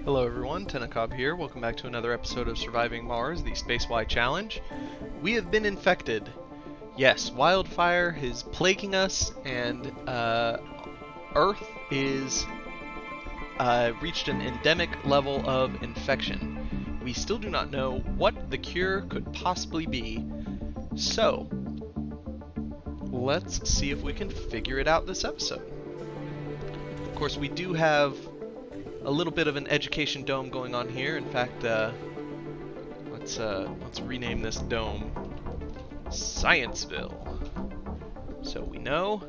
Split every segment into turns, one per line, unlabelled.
Hello everyone, Tenacob here. Welcome back to another episode of Surviving Mars, the SpaceY Challenge. We have been infected. Yes, wildfire is plaguing us, and Earth is reached an endemic level of infection. We still do not know what the cure could possibly be, so let's see if we can figure it out this episode. Of course, we do have a little bit of an education dome going on here. In fact, let's rename this dome Scienceville. So we know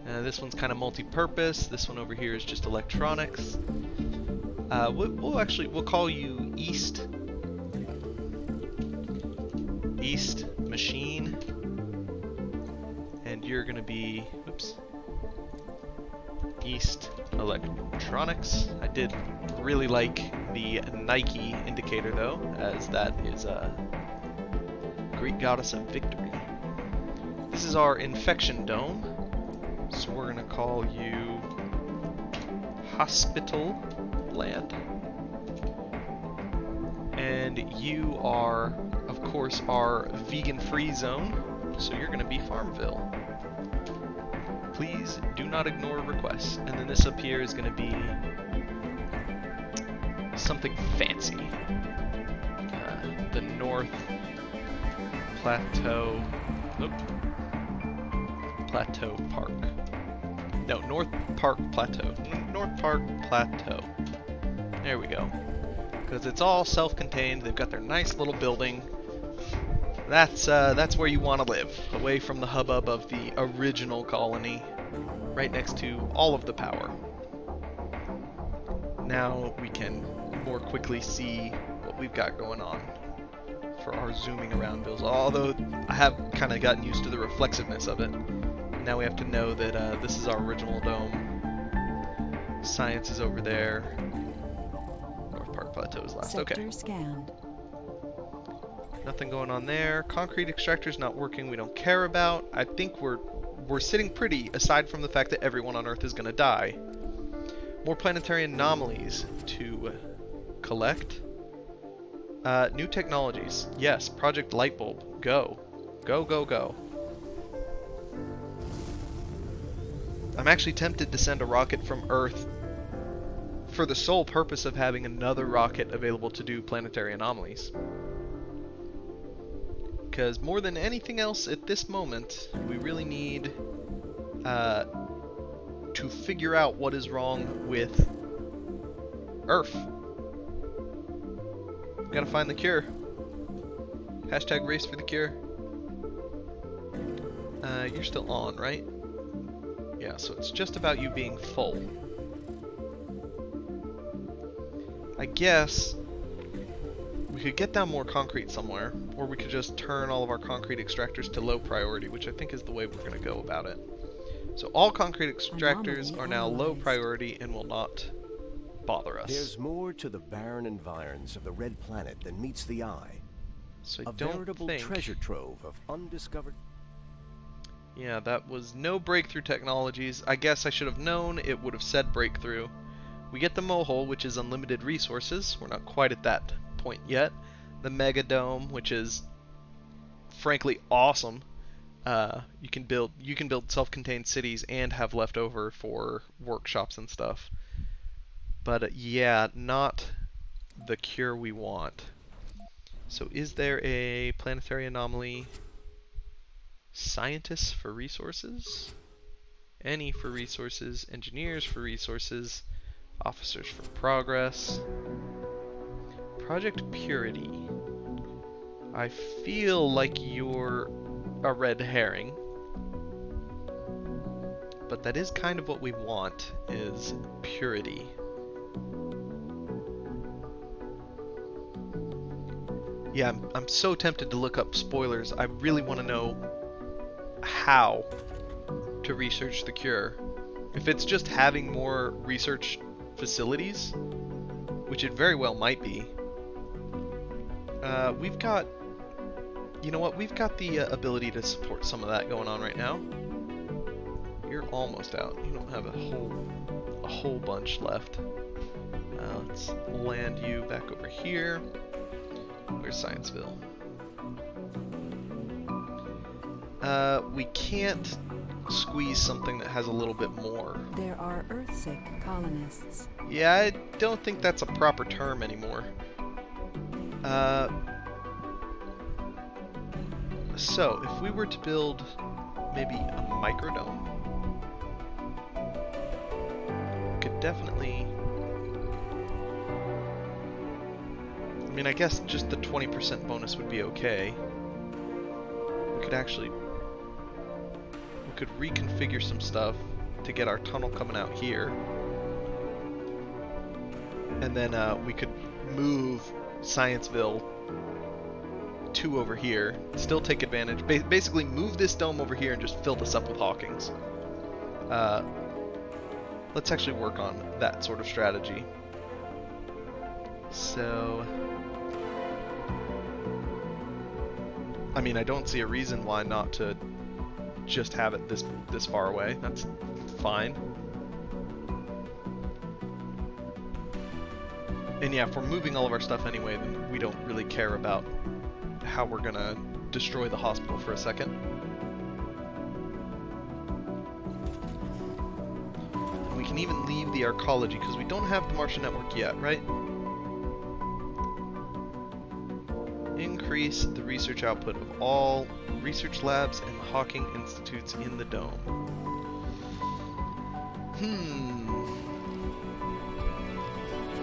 this one's kind of multi-purpose. This one over here is just electronics. We'll call you East Machine, and you're gonna be East Electronics. I did really like the Nike indicator though, as that is a Greek goddess of victory. This is our infection dome, so we're gonna call you Hospital Land. And you are, of course, our vegan-free zone, so you're gonna be Farmville. Please do not ignore requests. And then this up here is going to be something fancy. The North Plateau. Plateau Park. No, North Park Plateau. North Park Plateau. There we go. Because it's all self-contained. They've got their nice little building. That's where you want to live, away from the hubbub of the original colony, right next to all of the power. Now we can more quickly see what we've got going on for our zooming around builds, although I have kind of gotten used to the reflexiveness of it. Now we have to know that this is our original dome. Science is over there. North Park Plateau is last.
Sector
Okay.
Scanned.
Nothing going on there. Concrete extractor's not working. We don't care about. I think we're sitting pretty, aside from the fact that everyone on Earth is going to die. More planetary anomalies to collect. New technologies. Yes, Project Lightbulb. Go. Go, go, go. I'm actually tempted to send a rocket from Earth for the sole purpose of having another rocket available to do planetary anomalies. Because more than anything else at this moment, we really need to figure out what is wrong with Earth. We gotta find the cure. Hashtag race for the cure. You're still on, right? Yeah, so it's just about you being full. I guess we could get down more concrete somewhere, or we could just turn all of our concrete extractors to low priority, which I think is the way we're going to go about it. So all concrete extractors are now low priority and will not bother us.
There's more to the barren environs of the red planet than meets the eye.
So I
A
don't
veritable
think...
treasure trove of undiscovered...
Yeah, that was no breakthrough technologies. I guess I should have known it would have said breakthrough. We get the mohole, which is unlimited resources. We're not quite at that point yet. The Mega Dome, which is frankly awesome. You can build self-contained cities and have leftover for workshops and stuff. But yeah, not the cure we want. So is there a planetary anomaly? Scientists for resources? Any for resources? Engineers for resources? Officers for progress? Project Purity. I feel like you're a red herring, but that is kind of what we want, is purity. Yeah, I'm so tempted to look up spoilers. I really want to know how to research the cure. If it's just having more research facilities, which it very well might be, we've got, you know what, we've got the ability to support some of that going on right now. You're almost out. You don't have a whole bunch left. Let's land you back over here. Where's Scienceville? We can't squeeze something that has a little bit more.
There are Earthsick colonists.
Yeah, I don't think that's a proper term anymore. So, if we were to build maybe a microdome, we could definitely... I mean, I guess just the 20% bonus would be okay. We could actually... We could reconfigure some stuff to get our tunnel coming out here. And then we could move Scienceville to over here, still take advantage. Basically move this dome over here and just fill this up with Hawkings. Let's actually work on that sort of strategy. So... I mean, I don't see a reason why not to just have it this far away. That's fine. And yeah, if we're moving all of our stuff anyway, then we don't really care about how we're gonna destroy the hospital for a second. And we can even leave the arcology, because we don't have the Martian network yet, right? Increase the research output of all research labs and Hawking institutes in the dome.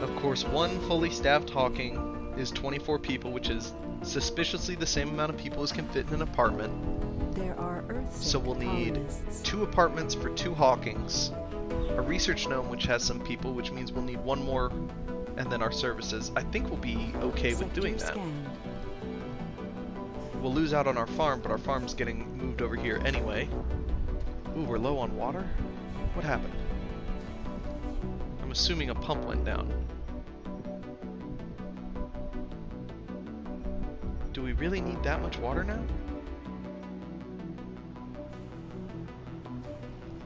Of course, one fully staffed Hawking is 24 people, which is suspiciously the same amount of people as can fit in an apartment.
There are Earthsick
So we'll need
colonists.
2 apartments for 2 Hawkings, a research dome which has some people, which means we'll need 1 more, and then our services. I think we'll be okay with doing that.
Scanned.
We'll lose out on our farm, but our farm's getting moved over here anyway. Ooh, we're low on water? What happened? I'm assuming a pump went down. Do we really need that much water now?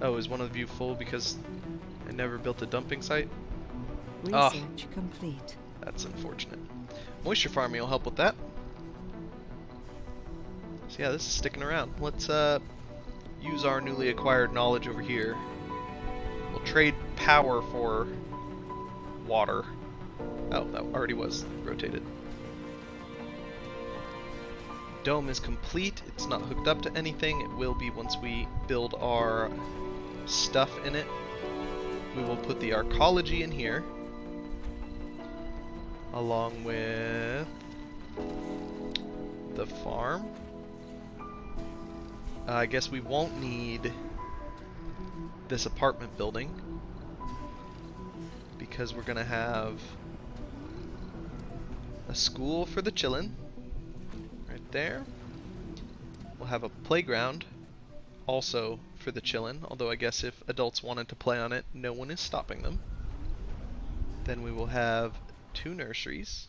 Oh, is one of you full because I never built a dumping site?
Research complete.
That's unfortunate. Moisture farming will help with that. So yeah, this is sticking around. Let's use our newly acquired knowledge over here. We'll trade power for water. Oh, that already was rotated. Dome is complete. It's not hooked up to anything. It will be once we build our stuff in it. We will put the arcology in here, along with the farm. I guess we won't need this apartment building because we're gonna have a school for the chillin' right there. We'll have a playground also for the chillin', although I guess if adults wanted to play on it, no one is stopping them. Then we will have 2 nurseries,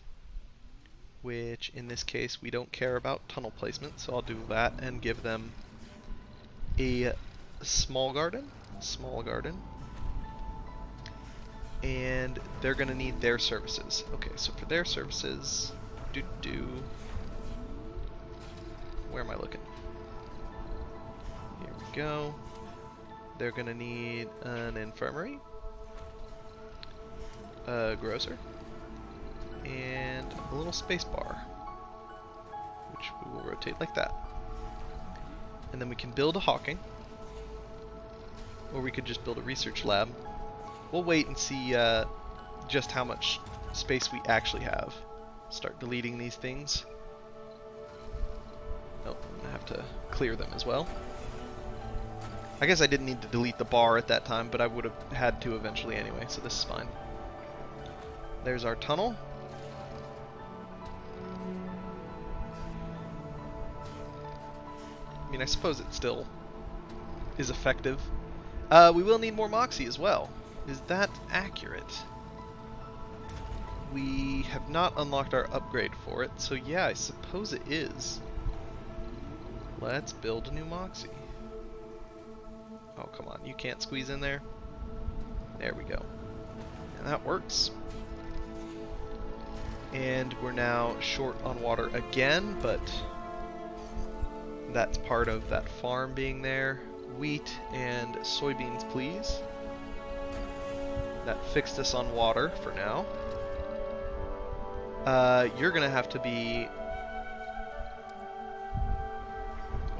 which in this case we don't care about tunnel placement, so I'll do that and give them a small garden, and they're gonna need their services. Okay, so for their services, where am I looking? Here we go. They're gonna need an infirmary, a grocer, and a little space bar, which we will rotate like that. And then we can build a Hawking, or we could just build a research lab. We'll wait and see just how much space we actually have. Start deleting these things. Oh, I'm gonna have to clear them as well. I guess I didn't need to delete the bar at that time, but I would have had to eventually anyway, so this is fine. There's our tunnel. I mean, I suppose it still is effective. We will need more Moxie as well. Is that accurate? We have not unlocked our upgrade for it, so yeah, I suppose it is. Let's build a new Moxie. Oh, come on, you can't squeeze in there? There we go. And that works. And we're now short on water again, but that's part of that farm being there. Wheat and soybeans, please. That fixed us on water for now. You're gonna have to be...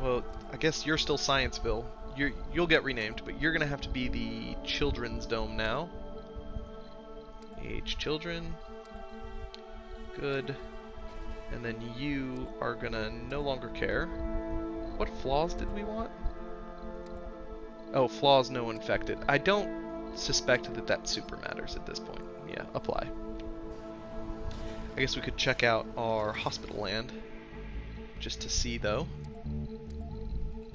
Well, I guess you're still Scienceville. You'll get renamed, but you're gonna have to be the Children's Dome now. Age children. Good. And then you are gonna no longer care. What flaws did we want? Oh, flaws no infected. I don't suspect that super matters at this point. Yeah, apply. I guess we could check out our hospital land just to see though.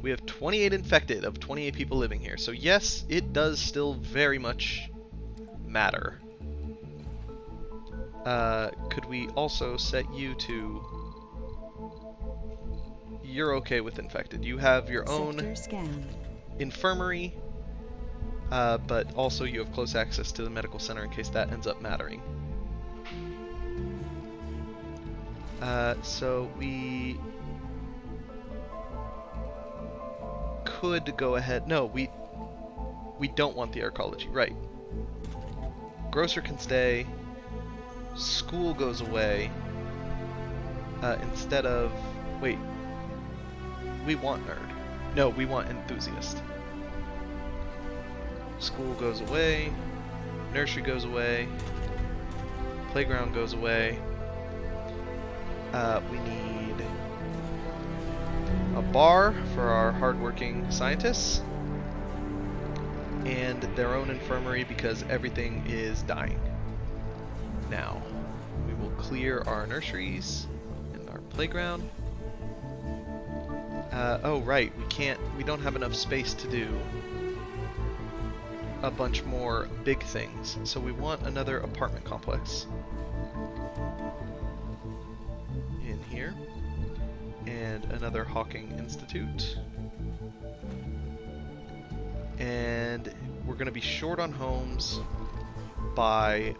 We have 28 infected of 28 people living here. So yes, it does still very much matter. Could we also set you to... You're okay with infected. You have your own infirmary, but also you have close access to the medical center in case that ends up mattering. So we could go ahead... No, we don't want the arcology, right. Grocer can stay. School goes away. Instead of... Wait. We want nerd. No, we want enthusiast. School goes away. Nursery goes away. Playground goes away. We need a bar for our hardworking scientists. And their own infirmary because everything is dying. Now, we will clear our nurseries and our playground. Oh right, we don't have enough space to do a bunch more big things. So we want another apartment complex in here. And another Hawking Institute. And we're going to be short on homes by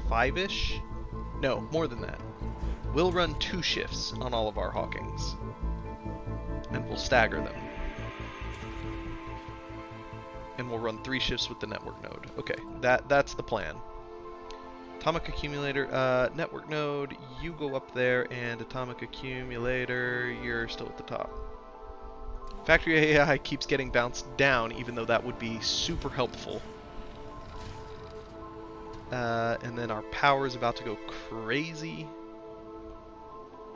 5-ish? No, more than that. We'll run 2 shifts on all of our Hawkings. And we'll stagger them. And we'll run 3 shifts with the network node. Okay, that's the plan. Atomic accumulator, network node, you go up there, and atomic accumulator, you're still at the top. Factory AI keeps getting bounced down, even though that would be super helpful. And then our power is about to go crazy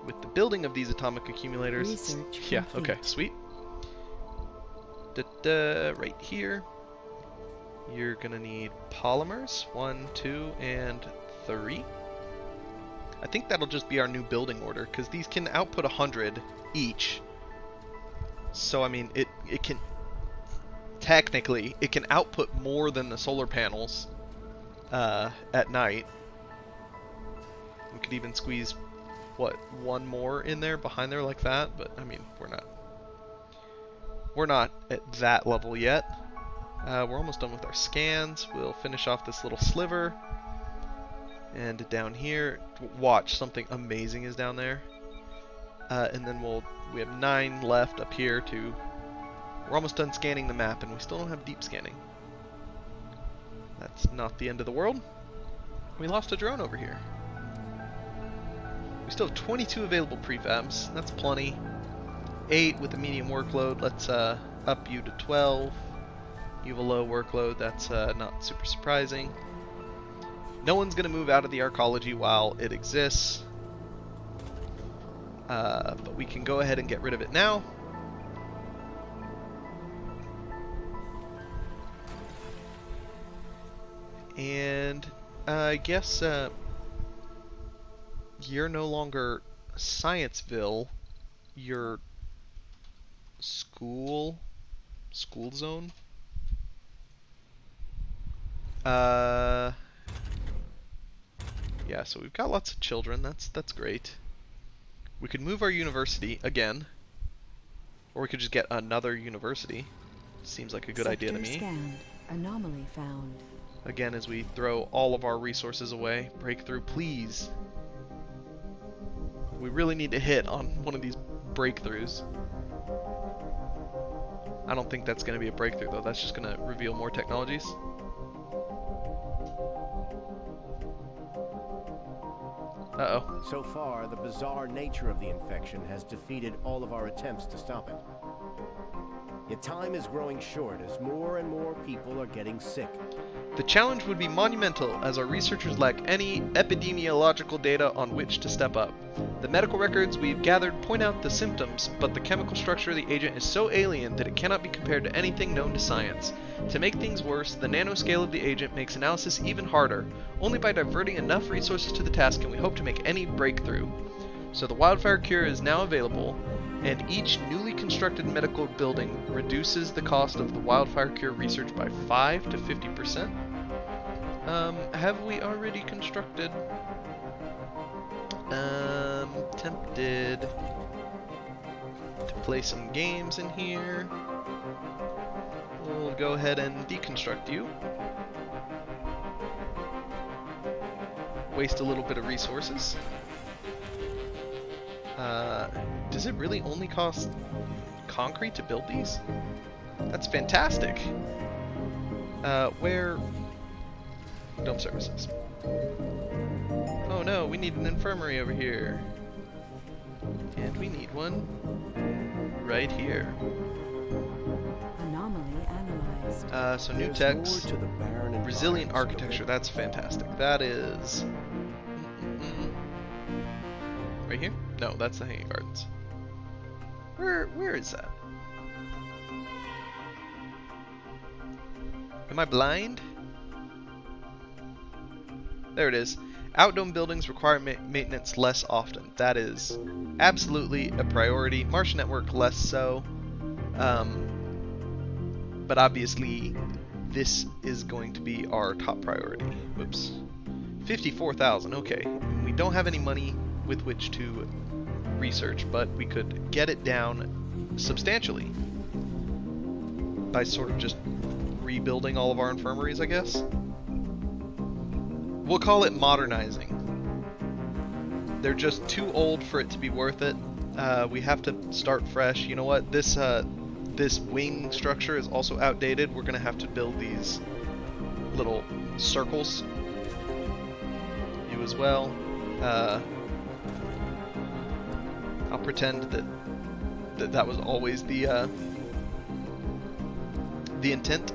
with the building of these atomic accumulators.
Research
Yeah,
complete.
okay, sweet. Right here. You're gonna need polymers, 1, 2, and 3. I think that'll just be our new building order, because these can output 100 each. So, I mean, it can... Technically, it can output more than the solar panels at night. We could even squeeze, what, 1 more in there, behind there like that, but, I mean, we're not at that level yet. We're almost done with our scans. We'll finish off this little sliver. And down here, watch, something amazing is down there. And then we have 9 left up here to... We're almost done scanning the map, and we still don't have deep scanning. That's not the end of the world. We lost a drone over here. We still have 22 available prefabs. That's plenty. 8 with a medium workload. Let's up you to 12. You have a low workload. That's not super surprising. No one's going to move out of the arcology while it exists. But we can go ahead and get rid of it now. And I guess you're no longer Scienceville. You're school zone. Yeah, so we've got lots of children. That's great. We could move our university again, or we could just get another university. Seems like a good idea to me.
Scanned. Anomaly found.
Again, as we throw all of our resources away. Breakthrough, please. We really need to hit on one of these breakthroughs. I don't think that's going to be a breakthrough, though. That's just going to reveal more technologies. Uh-oh.
So far, the bizarre nature of the infection has defeated all of our attempts to stop it. Yet time is growing short as more and more people are getting sick.
The challenge would be monumental, as our researchers lack any epidemiological data on which to step up. The medical records we've gathered point out the symptoms, but the chemical structure of the agent is so alien that it cannot be compared to anything known to science. To make things worse, the nanoscale of the agent makes analysis even harder. Only by diverting enough resources to the task can we hope to make any breakthrough. So the wildfire cure is now available, and each newly constructed medical building reduces the cost of the wildfire cure research by 5 to 50%. Have we already constructed? Tempted to play some games in here. We'll go ahead and deconstruct you. Waste a little bit of resources. Does it really only cost concrete to build these? That's fantastic. Where? Dome services. Oh no, we need an infirmary over here. And we need one right here.
Anomaly analyzed.
So new
There's
techs,
more to the barren
resilient
environs of the
architecture, that's fantastic. That is... Right here? No, that's the Hanging Gardens. Where is that? Am I blind? There it is. Outdome buildings require maintenance less often. That is absolutely a priority. Martian network less so. But obviously this is going to be our top priority. Whoops. 54,000, okay. We don't have any money with which to research, but we could get it down substantially by sort of just rebuilding all of our infirmaries, I guess. We'll call it modernizing. They're just too old for it to be worth it. We have to start fresh. You know what? This wing structure is also outdated. We're gonna have to build these little circles. You as well. I'll pretend that was always the intent.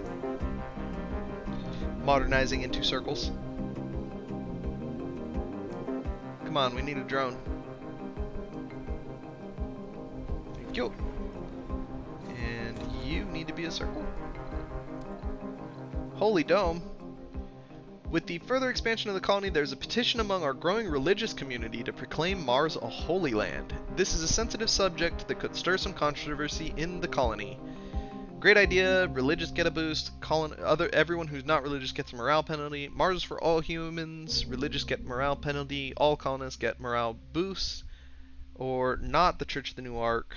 Modernizing into circles. Come on, we need a drone. Thank you. And you need to be a circle. Holy dome. With the further expansion of the colony, there's a petition among our growing religious community to proclaim Mars a holy land. This is a sensitive subject that could stir some controversy in the colony. Great idea. Religious get a boost. Everyone who's not religious gets a morale penalty. Mars is for all humans. Religious get morale penalty. All colonists get morale boost. Or not the Church of the New Ark.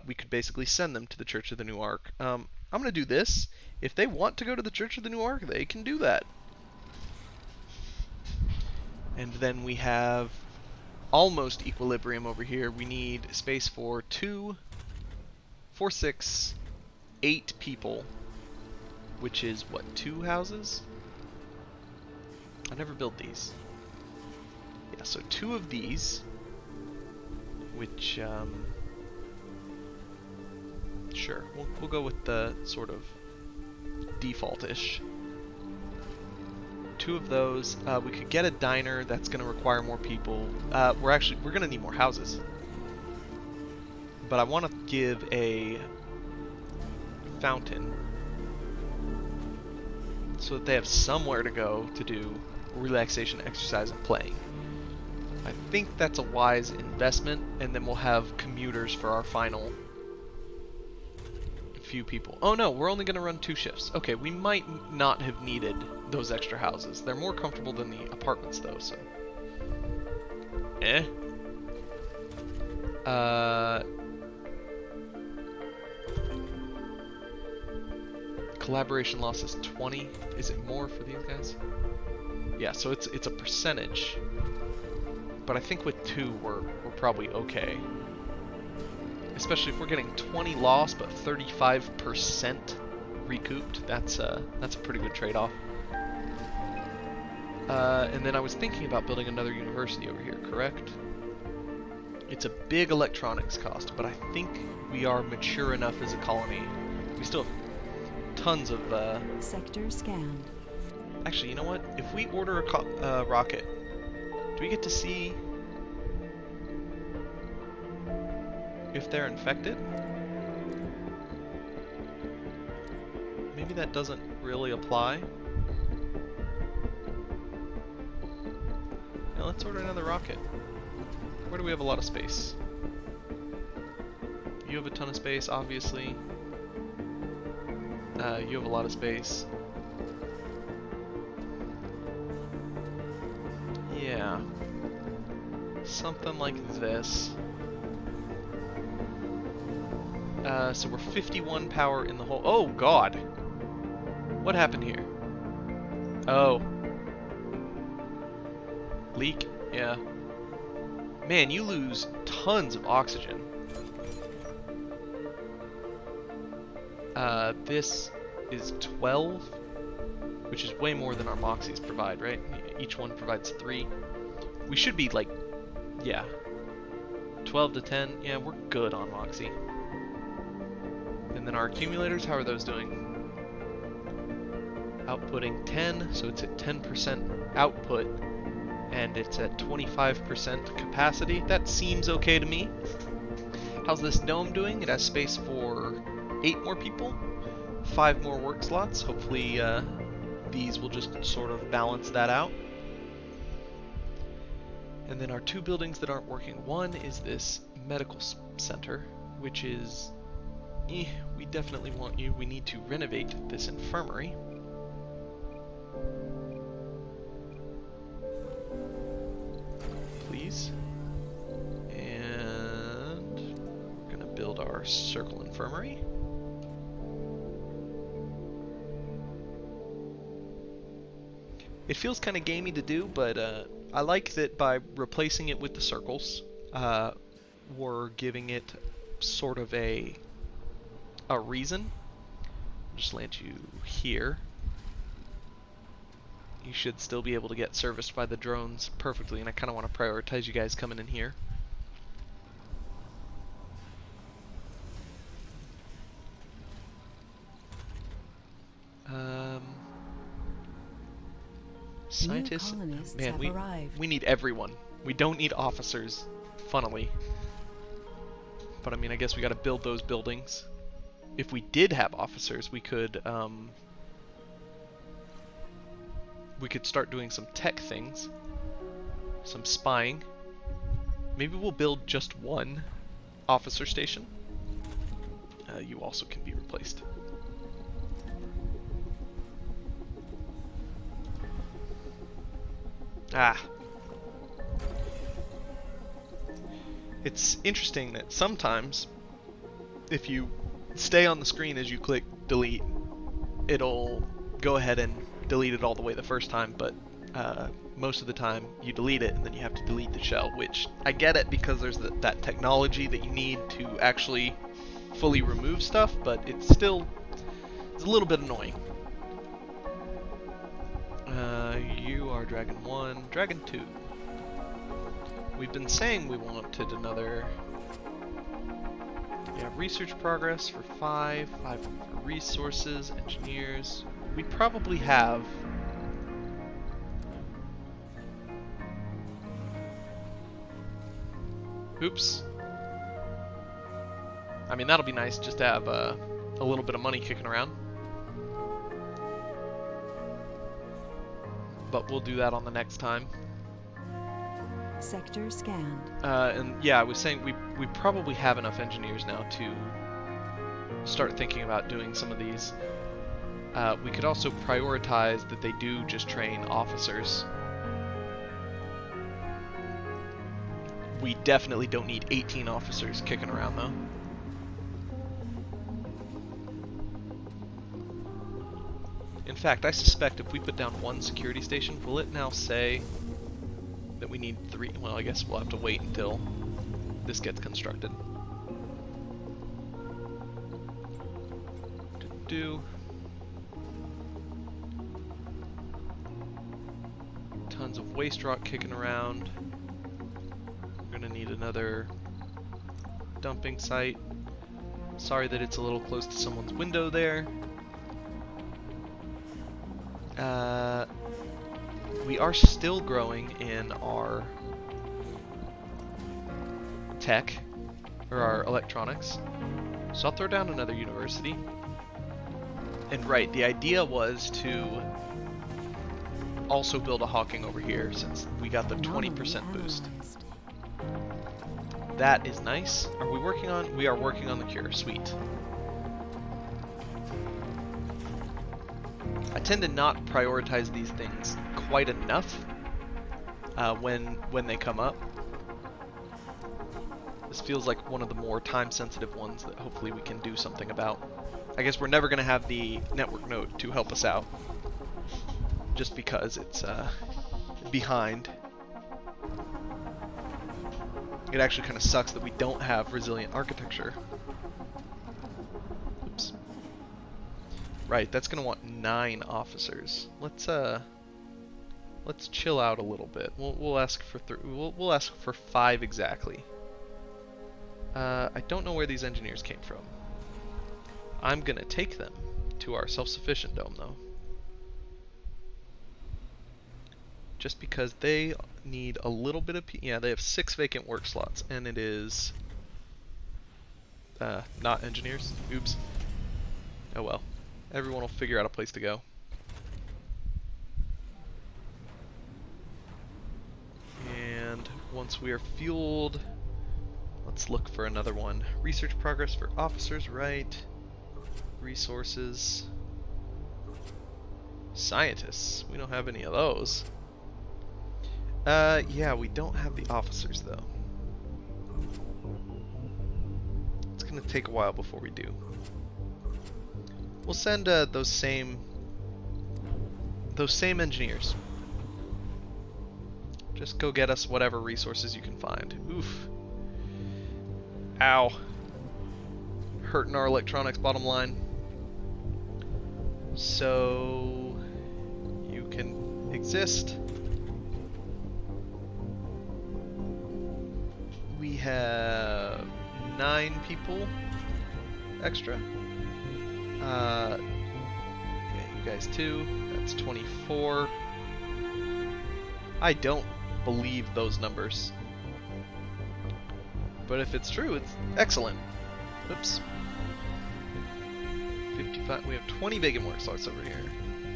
We could basically send them to the Church of the New Ark. I'm going to do this. If they want to go to the Church of the New Ark, they can do that. And then we have almost equilibrium over here. We need space for 2, 4, 6, 8 people, which is what, 2 houses? I never built these. Yeah, so 2 of these, which sure, we'll go with the sort of default-ish. 2 of those. We could get a diner. That's going to require more people. We're going to need more houses. But I want to give a fountain so that they have somewhere to go to do relaxation, exercise, and playing. I think that's a wise investment, and then we'll have commuters for our final few people. Oh no, we're only going to run 2 shifts. Okay, we might not have needed those extra houses. They're more comfortable than the apartments though, so. Collaboration loss is 20. Is it more for these guys? Yeah, so it's a percentage. but I think with 2 we're probably okay. Especially if we're getting 20 loss but 35% recouped. That's a pretty good trade-off. And then I was thinking about building another university over here, correct? It's a big electronics cost, but I think we are mature enough as a colony. We still have tons of...
Sector scanned.
Actually, you know what? If we order a rocket, do we get to see if they're infected? Maybe that doesn't really apply. Now let's order another rocket. Where do we have a lot of space? You have a ton of space, obviously. You have a lot of space. Yeah. Something like this. So we're 51 power in the whole... Oh, God! What happened here? Oh. Leak? Yeah. Man, you lose tons of oxygen. This is 12, which is way more than our Moxies provide, right? Each one provides 3. We should be like, yeah, 12 to 10. Yeah, we're good on Moxie. And then our accumulators, how are those doing? Outputting 10, so it's at 10% output, and it's at 25% capacity. That seems okay to me. How's this dome doing? It has space for 8 more people, 5 more work slots. Hopefully these will just sort of balance that out. And then our 2 buildings that aren't working. One is this medical center, which is, we definitely want you. We need to renovate this infirmary. Please. And we're gonna build our circle infirmary. It feels kind of gamey to do, but I like that by replacing it with the circles, we're giving it sort of a reason. I'll just land you here. You should still be able to get serviced by the drones perfectly, and I kind of want to prioritize you guys coming in here. Scientists, man, we need everyone. We don't need officers, funnily. But I mean, I guess we got to build those buildings. If we did have officers, we could start doing some tech things, some spying. Maybe we'll build just 1 officer station. You also can be replaced. Ah. It's interesting that sometimes, if you stay on the screen as you click delete, it'll go ahead and delete it all the way the first time, but most of the time you delete it and then you have to delete the shell, which I get it because there's that technology that you need to actually fully remove stuff, but it's a little bit annoying. You are Dragon 1, Dragon 2. We've been saying we wanted another... Yeah, research progress for 5 for resources, engineers. We probably have... Oops. I mean, that'll be nice just to have a little bit of money kicking around. But we'll do that on the next time.
Sector scanned.
And yeah, I was saying we probably have enough engineers now to start thinking about doing some of these. We could also prioritize that they do just train officers. We definitely don't need 18 officers kicking around though. In fact, I suspect if we put down 1 security station, will it now say that we need 3. Well, I guess we'll have to wait until this gets constructed. Tons of waste rock kicking around. We're gonna need another dumping site. Sorry that it's a little close to someone's window there. We are still growing in our tech, or our electronics. So I'll throw down another university. And right, the idea was to also build a Hawking over here since we got the 20% boost. That is nice. Are we working on? We are working on the cure. Sweet. I tend to not prioritize these things quite enough when they come up. This feels like one of the more time-sensitive ones that hopefully we can do something about. I guess we're never going to have the network node to help us out, just because it's behind. It actually kind of sucks that we don't have resilient architecture. Oops. Right, that's going to want 9 officers. Let's chill out a little bit. We'll ask for we'll ask for 5 exactly. I don't know where these engineers came from. I'm gonna take them to our self-sufficient dome, though. Just because they need a little bit of... Yeah, they have 6 vacant work slots, and it is... not engineers. Oops. Oh well. Everyone will figure out a place to go. And once we are fueled, let's look for another one. Research progress for officers, right. Resources. Scientists. We don't have any of those. Yeah, we don't have the officers though. It's gonna take a while before we do. We'll send those same engineers. Just go get us whatever resources you can find. Oof. Ow. Hurting our electronics bottom line. So you can exist. We have 9 people extra. Yeah, you guys too. That's 24. I don't believe those numbers. But if it's true, it's excellent. Oops. 55. We have 20 vacant work slots over here.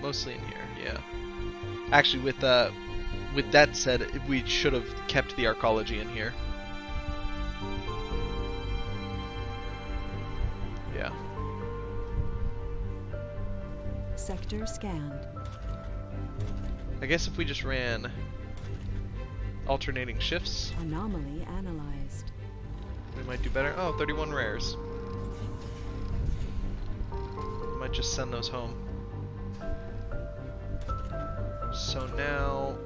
Mostly in here, yeah. Actually, with that said, we should have kept the arcology in here. Yeah.
Sector scanned.
I guess if we just ran alternating shifts,
Anomaly analyzed.
we might do better. Oh, 31 rares. Might just send those home. So now,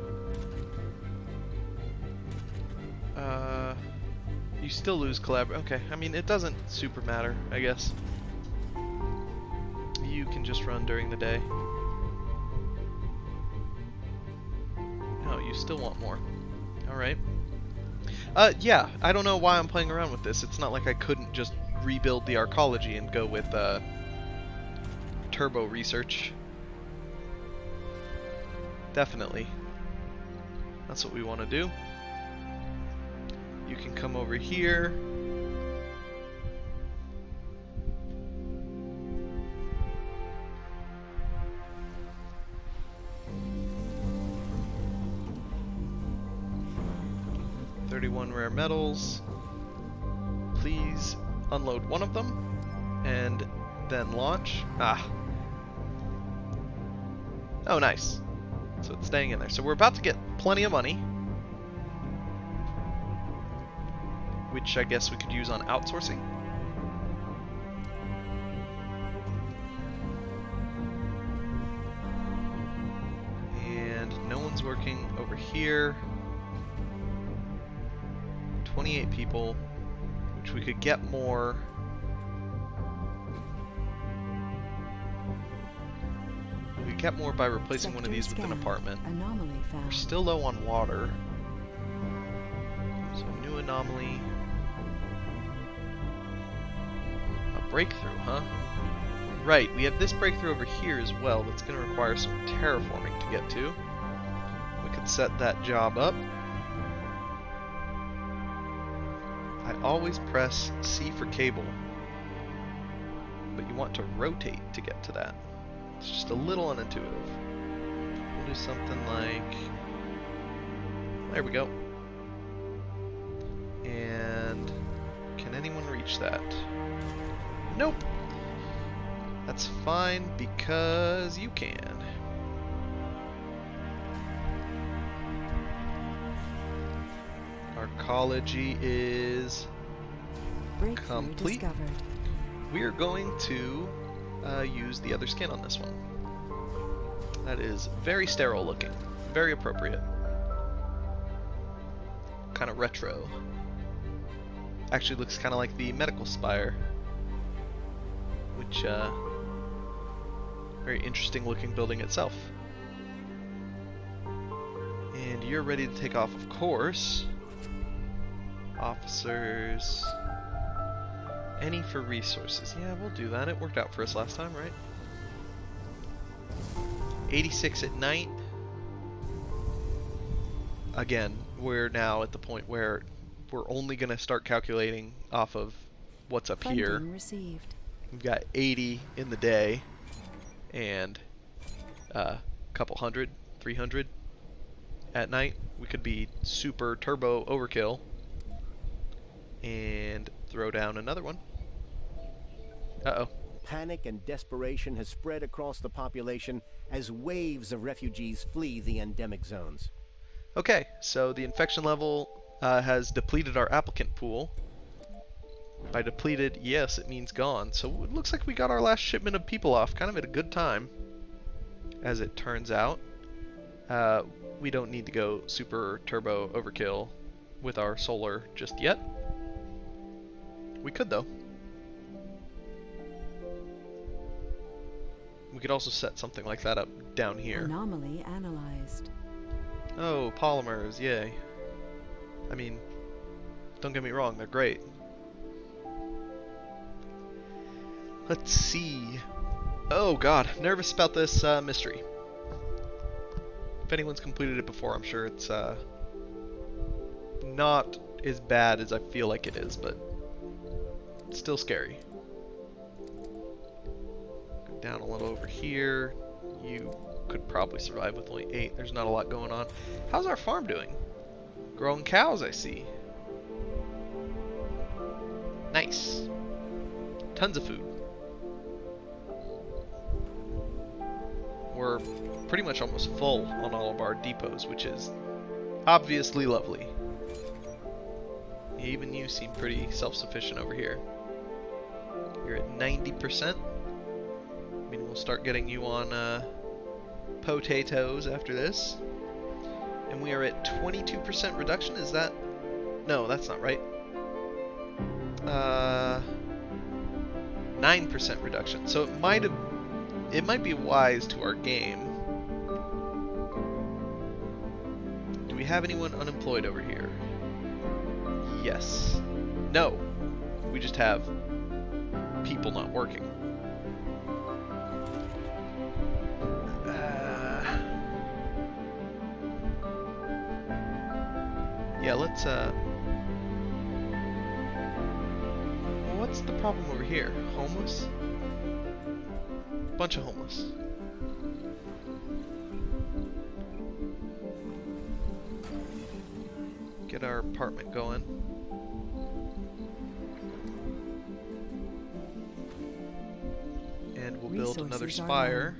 you still lose Okay, I mean, it doesn't super matter, I guess. You can just run during the day. No, you still want more. Alright. Yeah, I don't know why I'm playing around with this. It's not like I couldn't just rebuild the arcology and go with, turbo research. Definitely. That's what we want to do. You can come over here. Rare metals. Please unload one of them and then launch. Ah. Oh, nice. So it's staying in there. So we're about to get plenty of money, which I guess we could use on outsourcing. And no one's working over here. 28 people, which we could get more. We could get more by replacing one of these with an apartment.
Anomaly found.
We're still low on water. So new anomaly. A breakthrough, huh? Right, we have this breakthrough over here as well that's going to require some terraforming to get to. We could set that job up. I always press C for cable, but you want to rotate to get to that. It's just a little unintuitive. We'll do something like... There we go. And can anyone reach that? Nope. That's fine because you can. Arcology is complete.
Discovered.
We are going to use the other skin on this one. That is very sterile looking, very appropriate. Kind of retro. Actually looks kind of like the medical spire, which very interesting looking building itself. And you're ready to take off, of course. Officers. Any for resources. Yeah, we'll do that. It worked out for us last time, right? 86 at night. Again, we're now at the point where we're only going to start calculating off of what's up
Funding
here.
received.
We've got 80 in the day and a couple hundred, 300 at night. We could be super turbo overkill and throw down another one. Uh-oh.
Panic and desperation has spread across the population as waves of refugees flee the endemic zones.
Okay, so the infection level has depleted our applicant pool. By depleted, yes, it means gone. So it looks like we got our last shipment of people off, kind of at a good time, as it turns out. We don't need to go super turbo overkill with our solar just yet. We could, though. We could also set something like that up down here.
Anomaly analyzed.
Oh, polymers, yay. I mean, don't get me wrong, they're great. Let's see. Oh god, nervous about this mystery. If anyone's completed it before, I'm sure it's not as bad as I feel like it is, but it's still scary. Go down a little over here. You could probably survive with only 8. There's not a lot going on. How's our farm doing? Growing cows, I see. Nice. Tons of food. We're pretty much almost full on all of our depots, which is obviously lovely. Even you seem pretty self-sufficient over here. You're at 90%. I mean, we'll start getting you on potatoes after this. And we are at 22% reduction. Is that... No, that's not right. 9% reduction. So it might be wise to our game. Do we have anyone unemployed over here? Yes. No. We just have people not working. Yeah, let's well, what's the problem over here? Homeless? Bunch of homeless. Get our apartment going. And we'll build another
Resources are
spire.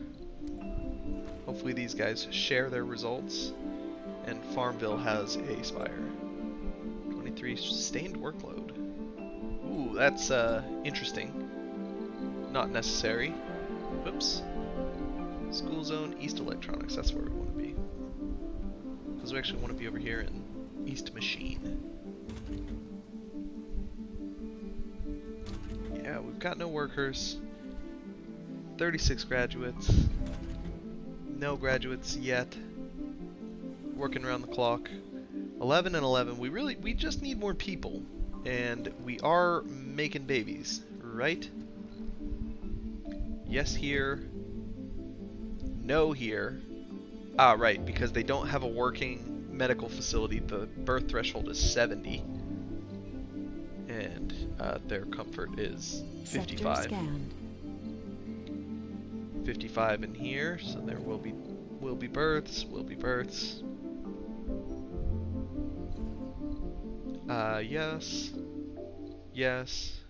Hopefully these guys share their results. And Farmville has a spire. 23 sustained workload. Ooh, that's interesting. Not necessary. Whoops. School zone, East Electronics. That's where we want to be. Because we actually want to be over here in East Machine. Yeah, we've got no workers. 36 graduates. No graduates yet. Working around the clock. 11 and 11. We just need more people. And we are making babies, right? Yes here. No here. Ah, right, because they don't have a working medical facility. The birth threshold is 70. And their comfort is 55.
Sector scanned.
55 in here, so there will be births, yes. Yes.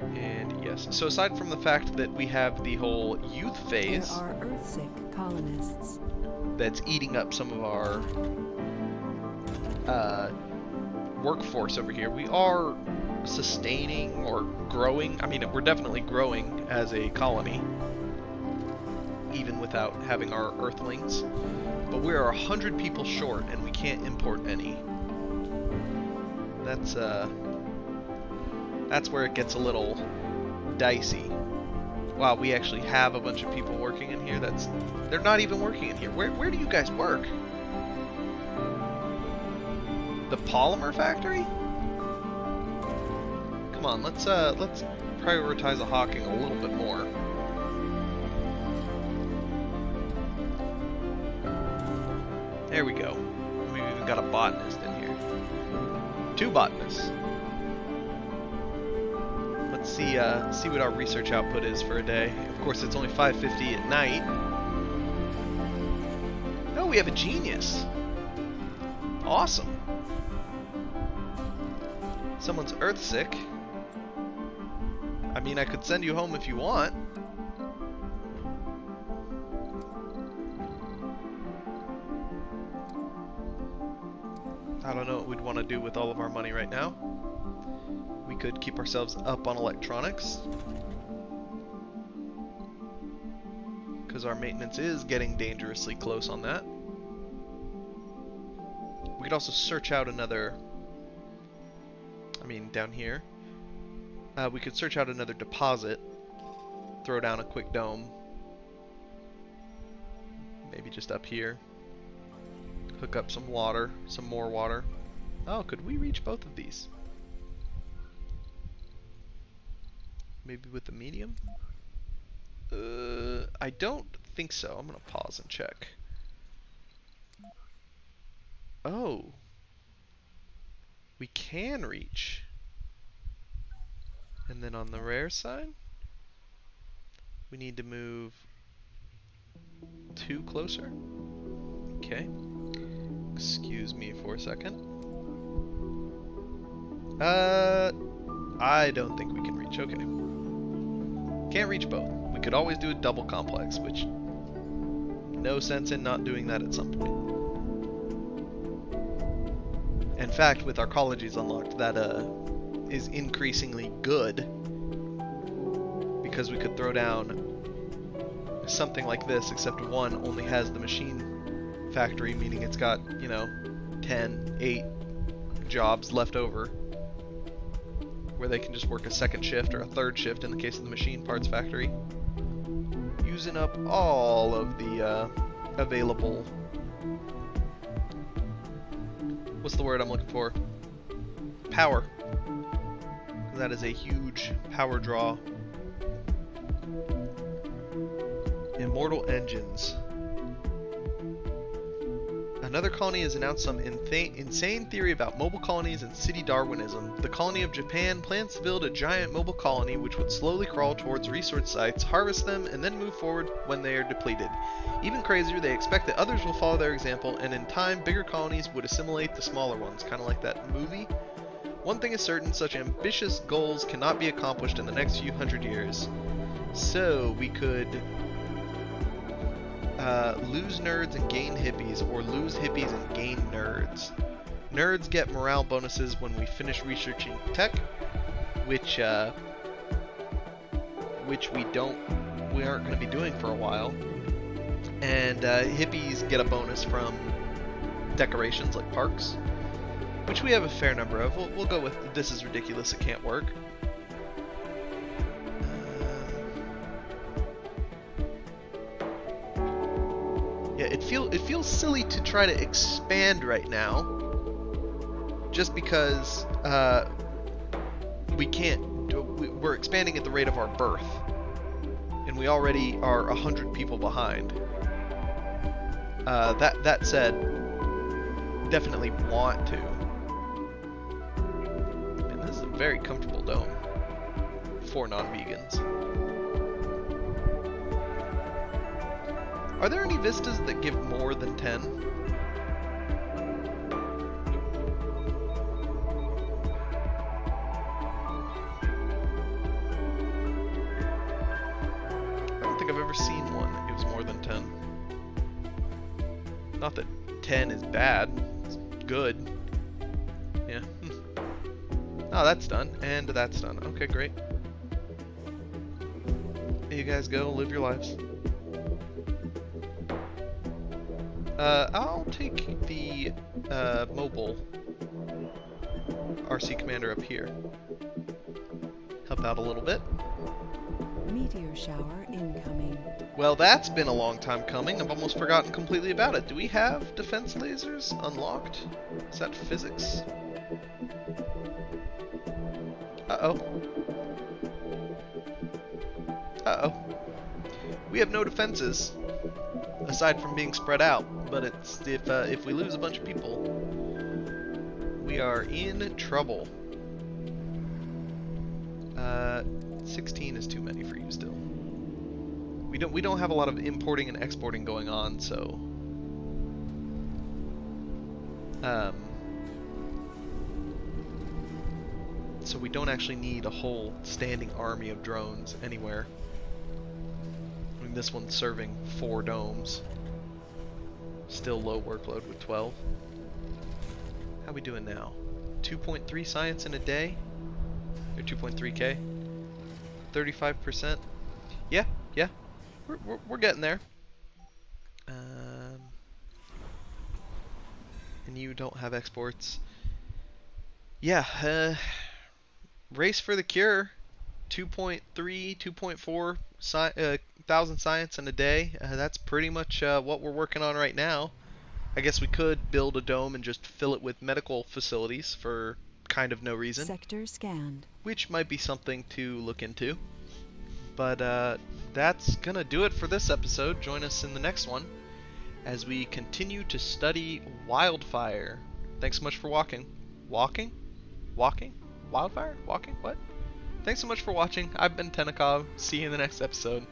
And yes. So aside from the fact that we have the whole youth phase
There are Earthsick colonists.
that's eating up some of our workforce over here, we are sustaining or growing. I mean, we're definitely growing as a colony, even without having our Earthlings. But we are 100 people short, and we can't import any. That's where it gets a little dicey. Wow, we actually have a bunch of people working in here. They're not even working in here. Where do you guys work? The polymer factory? Come on, let's prioritize a hawking a little bit more. There we go. We've even got a botanist in here. 2 botanists. Let's see what our research output is for a day. Of course, it's only 5:50 at night. Oh, we have a genius. Awesome. Someone's Earthsick. I mean, I could send you home if you want. I don't know what we'd want to do with all of our money right now. We could keep ourselves up on electronics, because our maintenance is getting dangerously close on that. We could also search out another, I mean down here, we could search out another deposit, throw down a quick dome, maybe just up here, hook up some water, some more water. Oh, could we reach both of these? Maybe with the medium? I don't think so. I'm gonna pause and check. Oh. We can reach. And then on the rare side, we need to move 2 closer. Okay. Excuse me for a second. I don't think we can reach. Okay. Can't reach both. We could always do a double complex, which no sense in not doing that at some point. In fact, with our colleges unlocked, that is increasingly good, because we could throw down something like this, except one only has the machine factory, meaning it's got, 8 jobs left over, where they can just work a second shift or a third shift in the case of the machine parts factory, using up all of the available, what's the word I'm looking for? Power. That is a huge power draw. Immortal engines. Another colony has announced some insane theory about mobile colonies and city Darwinism. The colony of Japan plans to build a giant mobile colony which would slowly crawl towards resource sites, harvest them, and then move forward when they are depleted. Even crazier, they expect that others will follow their example, and in time, bigger colonies would assimilate the smaller ones, kind of like that movie. One thing is certain, such ambitious goals cannot be accomplished in the next few hundred years. So, we could lose nerds and gain hippies, or lose hippies and gain nerds. Nerds get morale bonuses when we finish researching tech, which we aren't going to be doing for a while. And hippies get a bonus from decorations like parks, which we have a fair number of. We'll go with this is ridiculous, it can't work. Yeah, it feels silly to try to expand right now, just because we can't. We're expanding at the rate of our birth, and we already are 100 people behind. That said, definitely want to. And this is a very comfortable dome for non-vegans. Are there any vistas that give more than 10? I don't think I've ever seen one that gives more than 10. Not that 10 is bad, it's good. Yeah. Oh, that's done, and that's done. Okay, great. Here you guys go, live your lives. I'll take the mobile RC commander up here. Help out a little bit.
Meteor shower incoming.
Well, that's been a long time coming. I've almost forgotten completely about it. Do we have defense lasers unlocked? Is that physics? Uh-oh. Uh-oh. We have no defenses, aside from being spread out. But it's if we lose a bunch of people, we are in trouble. 16 is too many for you still. We don't have a lot of importing and exporting going on, so so we don't actually need a whole standing army of drones anywhere. I mean, this one's serving 4 domes. Still low workload with 12. How we doing now? 2.3 science in a day? Or 2.3k? 35%? Yeah, yeah. We're getting there. And you don't have exports. Yeah, race for the cure. 2.3, 2.4 thousand science in a day. That's pretty much what we're working on right now. I guess we could build a dome and just fill it with medical facilities for kind of no reason.
Sector scanned.
Which might be something to look into. But that's gonna do it for this episode. Join us in the next one as we continue to study Wildfire. Thanks so much for walking. Walking? Wildfire? Walking? What? Thanks so much for watching. I've been Tenakov. See you in the next episode.